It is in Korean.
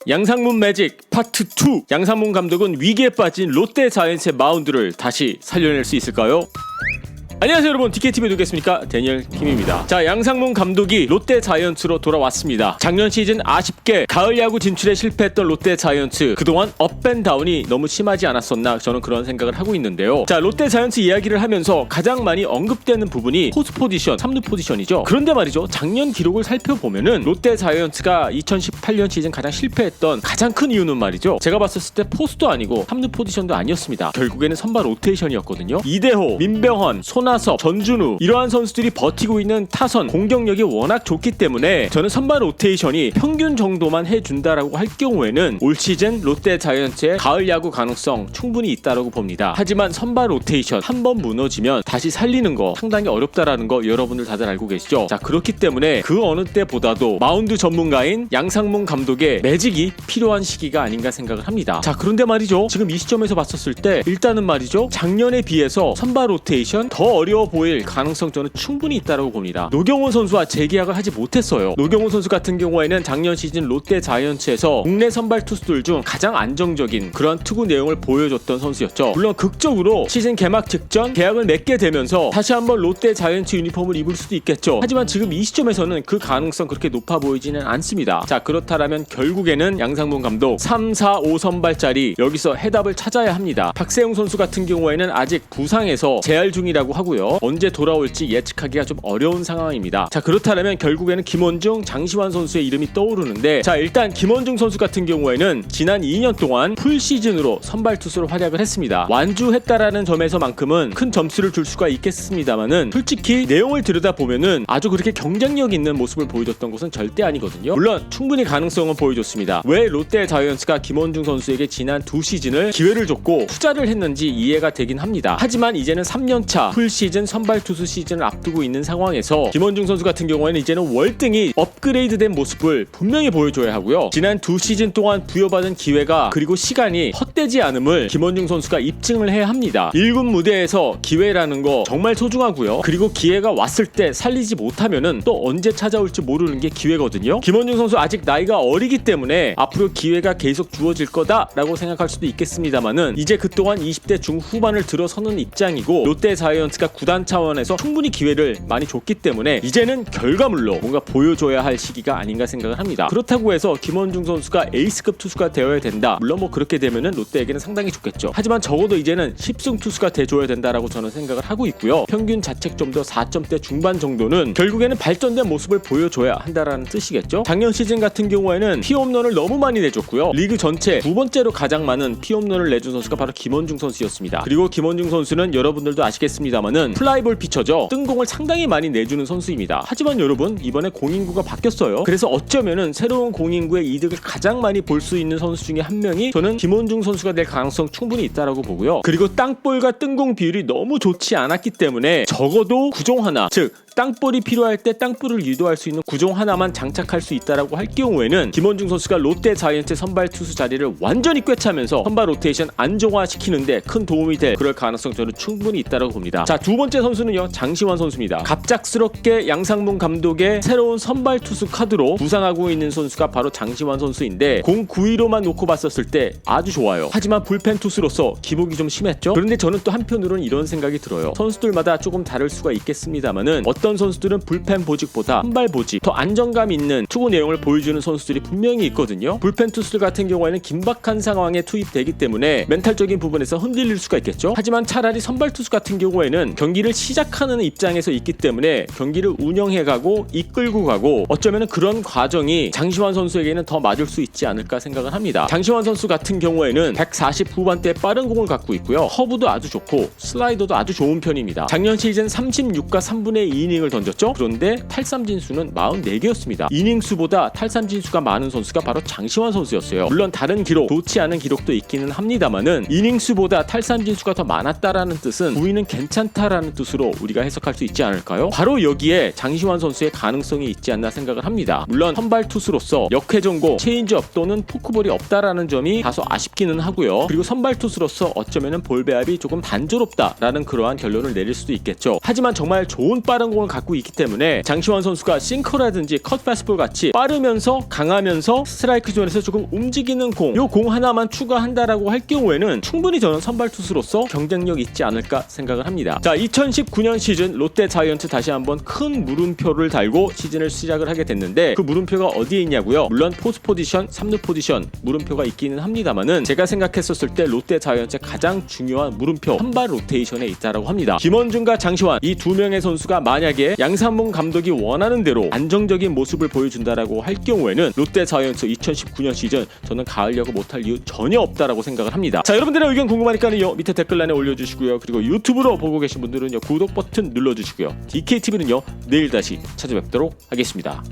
양상문 매직 파트 2. 양상문 감독은 위기에 빠진 롯데 자이언츠의 마운드를 다시 살려낼 수 있을까요? 안녕하세요 여러분, DKTV에 누구겠습니까? 데니얼 팀입니다. 자, 양상문 감독이 롯데 자이언츠로 돌아왔습니다. 작년 시즌 아쉽게 가을 야구 진출에 실패했던 롯데 자이언츠, 그동안 업앤다운이 너무 심하지 않았었나, 저는 그런 생각을 하고 있는데요. 자, 롯데 자이언츠 이야기를 하면서 가장 많이 언급되는 부분이 포수 포지션, 3루 포지션이죠. 그런데 말이죠, 작년 기록을 살펴보면은 롯데 자이언츠가 2018년 시즌 가장 실패했던 가장 큰 이유는 말이죠, 제가 봤었을 때 포수도 아니고 3루 포지션도 아니었습니다. 결국에는 선발 로테이션이었거든요. 이대호, 민병헌, 손아섭, 전준우, 이러한 선수들이 버티고 있는 타선 공격력이 워낙 좋기 때문에 저는 선발 로테이션이 평균 정도만 해준다라고 할 경우에는 올 시즌 롯데 자이언츠의 가을 야구 가능성 충분히 있다라고 봅니다. 하지만 선발 로테이션 한번 무너지면 다시 살리는 거 상당히 어렵다라는 거 여러분들 다들 알고 계시죠? 자, 그렇기 때문에 그 어느 때보다도 마운드 전문가인 양상문 감독의 매직이 필요한 시기가 아닌가 생각을 합니다. 자, 그런데 말이죠, 지금 이 시점에서 봤었을 때 일단은 말이죠, 작년에 비해서 선발 로테이션 더 어려워 보일 가능성 저는 충분히 있다고 봅니다. 노경원 선수와 재계약을 하지 못했어요. 노경원 선수 같은 경우에는 작년 시즌 롯데 자이언츠에서 국내 선발 투수들 중 가장 안정적인 그런 투구 내용을 보여줬던 선수였죠. 물론 극적으로 시즌 개막 직전 계약을 맺게 되면서 다시 한번 롯데 자이언츠 유니폼을 입을 수도 있겠죠. 하지만 지금 이 시점에서는 그 가능성 그렇게 높아 보이지는 않습니다. 자, 그렇다면 결국에는 양상문 감독 3, 4, 5 선발짜리 여기서 해답을 찾아야 합니다. 박세웅 선수 같은 경우에는 아직 부상에서 재활 중이라고 하고요. 언제 돌아올지 예측하기가 좀 어려운 상황입니다. 자, 그렇다면 결국에는 김원중, 장시환 선수의 이름이 떠오르는데, 자, 일단 김원중 선수 같은 경우에는 지난 2년 동안 풀 시즌으로 선발 투수로 활약을 했습니다. 완주했다라는 점에서만큼은 큰 점수를 줄 수가 있겠습니다만은 솔직히 내용을 들여다보면은 아주 그렇게 경쟁력 있는 모습을 보여줬던 것은 절대 아니거든요. 물론 충분히 가능성은 보여줬습니다. 왜 롯데 자이언츠가 김원중 선수에게 지난 두 시즌을 기회를 줬고 투자를 했는지 이해가 되긴 합니다. 하지만 이제는 3년차 풀 시즌 선발 투수 시즌을 앞두고 있는 상황에서 김원중 선수 같은 경우에는 이제는 월등히 업그레이드된 모습을 분명히 보여줘야 하고요. 지난 두 시즌 동안 부여받은 기회가 그리고 시간이 헛되지 않음을 김원중 선수가 입증을 해야 합니다. 1군 무대에서 기회라는 거 정말 소중하고요. 그리고 기회가 왔을 때 살리지 못하면은 또 언제 찾아올지 모르는 게 기회거든요. 김원중 선수 아직 나이가 어리기 때문에 앞으로 기회가 계속 주어질 거다라고 생각할 수도 있겠습니다만은 이제 그동안 20대 중후반을 들어서는 입장이고 롯데 자이언츠가 구단 차원에서 충분히 기회를 많이 줬기 때문에 이제는 결과물로 뭔가 보여줘야 할 시기가 아닌가 생각을 합니다. 그렇다고 해서 김원중 선수가 에이스급 투수가 되어야 된다, 물론 뭐 그렇게 되면은 롯데에게는 상당히 좋겠죠. 하지만 적어도 이제는 10승 투수가 돼줘야 된다라고 저는 생각을 하고 있고요. 평균 자책점도 4점대 중반 정도는 결국에는 발전된 모습을 보여줘야 한다라는 뜻이겠죠. 작년 시즌 같은 경우에는 피홈런을 너무 많이 내줬고요. 리그 전체 두 번째로 가장 많은 피홈런을 내준 선수가 바로 김원중 선수였습니다. 그리고 김원중 선수는 여러분들도 아시겠습니다만은 플라이볼 피처죠. 뜬공을 상당히 많이 내주는 선수입니다. 하지만 여러분, 이번에 공인구가 바뀌었어요. 그래서 어쩌면은 새로운 공인구의 이득을 가장 많이 볼 수 있는 선수 중에 한 명이 저는 김원중 선수가 될 가능성 충분히 있다라고 보고요. 그리고 땅볼과 뜬공 비율이 너무 좋지 않았기 때문에 적어도 구종 하나, 즉 땅볼이 필요할 때 땅볼을 유도할 수 있는 구종 하나만 장착할 수 있다라고 할 경우에는 김원중 선수가 롯데 자이언츠 선발 투수 자리를 완전히 꿰차면서 선발 로테이션 안정화시키는데 큰 도움이 될 그럴 가능성 저는 충분히 있다라고 봅니다. 자, 두 번째 선수는요, 장시환 선수입니다. 갑작스럽게 양상문 감독의 새로운 선발 투수 카드로 부상하고 있는 선수가 바로 장시환 선수인데 0-9-2로만 놓고 봤었을 때 아주 좋아요. 하지만 불펜 투수로서 기복이 좀 심했죠. 그런데 저는 또 한편으로는 이런 생각이 들어요. 선수들마다 조금 다를 수가 있겠습니다만은 어떤 선수들은 불펜 보직보다 선발 보직, 더 안정감 있는 투구 내용을 보여주는 선수들이 분명히 있거든요. 불펜 투수들 같은 경우에는 긴박한 상황에 투입되기 때문에 멘탈적인 부분에서 흔들릴 수가 있겠죠. 하지만 차라리 선발 투수 같은 경우에는 경기를 시작하는 입장에서 있기 때문에 경기를 운영해가고 이끌고 가고 어쩌면 그런 과정이 장시환 선수에게는 더 맞을 수 있지 않을까 생각을 합니다. 장시환 선수 같은 경우에는 140 후반대 빠른 공을 갖고 있고요. 커브도 아주 좋고 슬라이더도 아주 좋은 편입니다. 작년 시즌 36과 3분의 2이닝을 던졌죠. 그런데 탈삼진수는 44개였습니다. 이닝 수보다 탈삼진수가 많은 선수가 바로 장시환 선수였어요. 물론 다른 기록, 좋지 않은 기록도 있기는 합니다만은 이닝 수보다 탈삼진수가 더 많았다라는 뜻은 부위는 괜찮다라는 뜻으로 우리가 해석할 수 있지 않을까요? 바로 여기에 장시환 선수의 가능성이 있지 않나 생각을 합니다. 물론 선발 투수로서 역회전공, 체인지업 또는 포크볼이 없다라는 점이 다소 아쉽기는 하고요. 그리고 선발 투수로서 어쩌면은 볼 배합이 조금 단조롭다라는 그러한 결론을 내릴 수도 있겠죠. 하지만 정말 좋은 빠른 속도공을 갖고 있기 때문에 장시환 선수가 싱커라든지 컷 패스볼 같이 빠르면서 강하면서 스트라이크 존에서 조금 움직이는 요 공 하나만 추가한다라고 할 경우에는 충분히 저는 선발 투수로서 경쟁력 있지 않을까 생각을 합니다. 자, 2019년 시즌 롯데 자이언츠 다시 한번 큰 물음표를 달고 시즌을 시작을 하게 됐는데 그 물음표가 어디에 있냐고요? 물론 포스 포지션, 3루 포지션 물음표가 있기는 합니다만은 제가 생각했었을 때 롯데 자이언츠의 가장 중요한 물음표 선발 로테이션에 있다라고 합니다. 김원준과 장시환 이 두 명의 선수가 만약에 양상문 감독이 원하는 대로 안정적인 모습을 보여준다라고 할 경우에는 롯데 자이언츠 2019년 시즌 저는 가을 야구 못할 이유 전혀 없다라고 생각을 합니다. 자, 여러분들의 의견 궁금하니까요 밑에 댓글란에 올려주시고요. 그리고 유튜브로 보고 계신 분들은요 구독 버튼 눌러주시고요. DKTV는요 내일 다시 찾아뵙도록 하겠습니다.